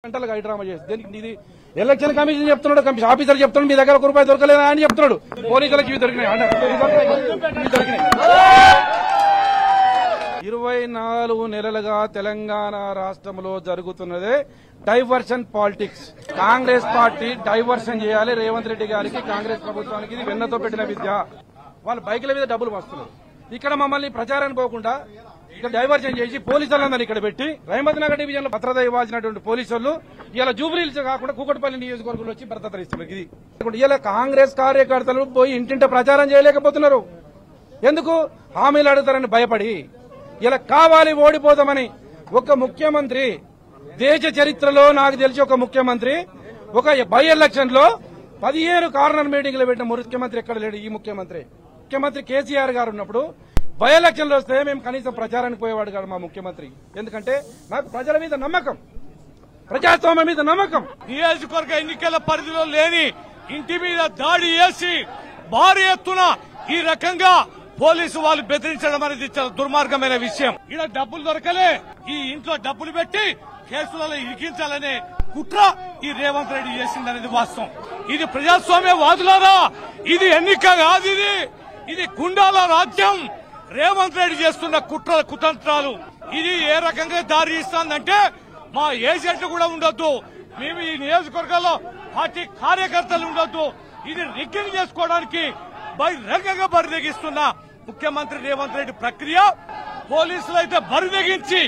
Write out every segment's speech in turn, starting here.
గంటలుగా drama చేసి దీనికి ఇది ఎలక్షన్ కమిషన్ చెప్తున్నాడు, కమిషన్ ఆఫీసర్ చెప్తున్నాడు, మీ దగ్గర ఒక రూపాయి దొరకలేదా అని చెప్తున్నాడు. పోలీసులకు ఇవి దొరికినాయి. 24 నెలలుగా తెలంగాణ రాష్ట్రంలో జరుగుతున్నదే diversion politics. Congress party diversion చేయాలి రేవంత్ రెడ్డి గారికి, కాంగ్రెస్ ప్రభుత్వానికి. ఇది వెన్నతో పెట్టిన విద్య. వాళ్ళు బైకుల మీద డబ్బులు వస్తున్నారు. ఇక్కడ మమ్మల్ని ప్రచారానికి పోకుండా ఇక్కడ డైవర్షన్ చేసి పోలీసులందరినీ ఇక్కడ పెట్టి రహమత్ నగర్ డివిజన్ లో భద్రత ఇవ్వాల్సినటువంటి పోలీసులు ఇలా జూబ్లీహిల్స్ కాకుండా కూకట్పల్లి నియోజకవర్గంలో వచ్చి భద్రత ఇస్తున్నారు. ఇది ఇలా కాంగ్రెస్ కార్యకర్తలు పోయి ఇంటింట ప్రచారం చేయలేకపోతున్నారు. ఎందుకు? హామీలు అడుగుతారని భయపడి. ఇలా కావాలి ఓడిపోతామని ఒక ముఖ్యమంత్రి దేశ చరిత్రలో నాకు తెలిసి ఒక ముఖ్యమంత్రి ఒక బై ఎలక్షన్ లో 15 కార్నర్ మీటింగ్లు పెట్టిన ముఖ్యమంత్రి ఎక్కడ లేడు. ఈ ముఖ్యమంత్రి కేసీఆర్ గారు ఉన్నప్పుడు బై ఎలక్షన్లు వస్తే మేము కనీసం ప్రచారానికి పోయేవాడు కాదు మా ముఖ్యమంత్రి. ఎందుకంటే నాకు ప్రజల మీద నమ్మకం, ప్రజాస్వామ్యం మీద నమ్మకం. నియోజకవర్గ ఎన్నికల పరిధిలో లేని ఇంటి మీద దాడి చేసి భారీ ఎత్తున ఈ రకంగా పోలీసు వాళ్ళు బెదిరించడం అనేది చాలా దుర్మార్గమైన విషయం. ఇక్కడ డబ్బులు దొరకలే, ఈ ఇంట్లో డబ్బులు పెట్టి కేసులలో ఇరికించాలనే కుట్ర ఈ రేవంత్ రెడ్డి చేసిందనేది వాస్తవం. ఇది ప్రజాస్వామ్య వాదులారా, ఇది ఎన్నిక కాదు, ఇది గుండాల రాజ్యం. రేవంత్ రెడ్డి చేస్తున్న కుతంత్రాలు ఇది ఏ రకంగా దారి ఇస్తుందంటే మా ఏజెంట్లు కూడా ఉండొద్దు, మేము ఈ నియోజకవర్గాల్లో పార్టీ కార్యకర్తలు ఉండొద్దు. ఇది రిగ్గింగ్ చేసుకోవడానికి బహిరంగంగా బరిదెగిస్తున్న ముఖ్యమంత్రి రేవంత్ రెడ్డి ప్రక్రియ. పోలీసులు అయితే బరిదెగించి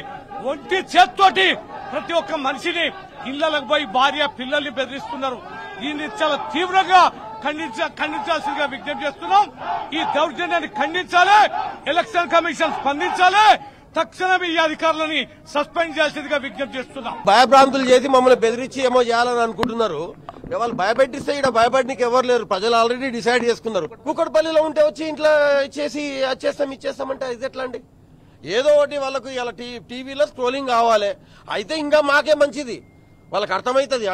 ఒంటి చేత్తోటి ప్రతి ఒక్క మనిషిని ఇళ్లకు పోయి భార్య పిల్లల్ని బెదిరిస్తున్నారు. దీన్ని చాలా తీవ్రంగా ఖండించాల్సిందిగా విజ్ఞప్తి చేస్తున్నాం. ఈ దౌర్జన్యాన్ని ఖండించాలి, ఎలక్షన్ కమిషన్ స్పందించాలి, తక్షణమే ఈ అధికారులని సస్పెండ్ చేయాల్సిందిగా విజ్ఞప్తి చేస్తున్నాం. భయభ్రాంతులు చేసి మమ్మల్ని బెదిరించి ఏమో చేయాలని అనుకుంటున్నారు. వాళ్ళు భయపెట్టిస్తే ఇక్కడ భయపడడానికి ఎవరు లేరు. ప్రజలు ఆల్రెడీ డిసైడ్ చేసుకున్నారు. కూకట్పల్లిలో ఉంటే వచ్చి ఇంట్లో ఇచ్చేసి ఇచ్చేస్తామంటే ఇది ఎట్లా అండి? ఏదో ఒకటి వాళ్ళకు ఇలా టీవీలో స్క్రోలింగ్ కావాలి. అయితే ఇంకా మాకే మంచిది, వాళ్ళకి అర్థమవుతుంది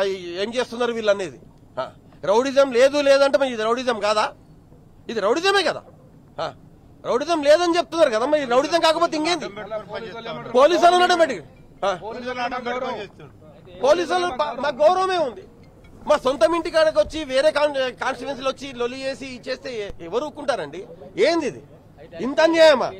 ఏం చేస్తున్నారు వీళ్ళు అనేది. రౌడిజం లేదంటే మరి ఇది రౌడిజం కాదా? ఇది రౌడిజమే కదా. రౌడిజం లేదని చెప్తున్నారు కదా, మరి రౌడిజం కాకపోతే ఇంకేంది? పోలీసులు ఆటోమేటిక్ పోలీసులు మాకు గౌరవమే ఉంది. మా సొంత ఇంటి కాడకి వచ్చి వేరే కాన్స్టిట్యున్సీలు వచ్చి లొలి చేసి ఇచ్చేస్తే ఎవరు ఊరుకుంటారండి? ఏంది ఇది? ఇంత అన్యాయమా?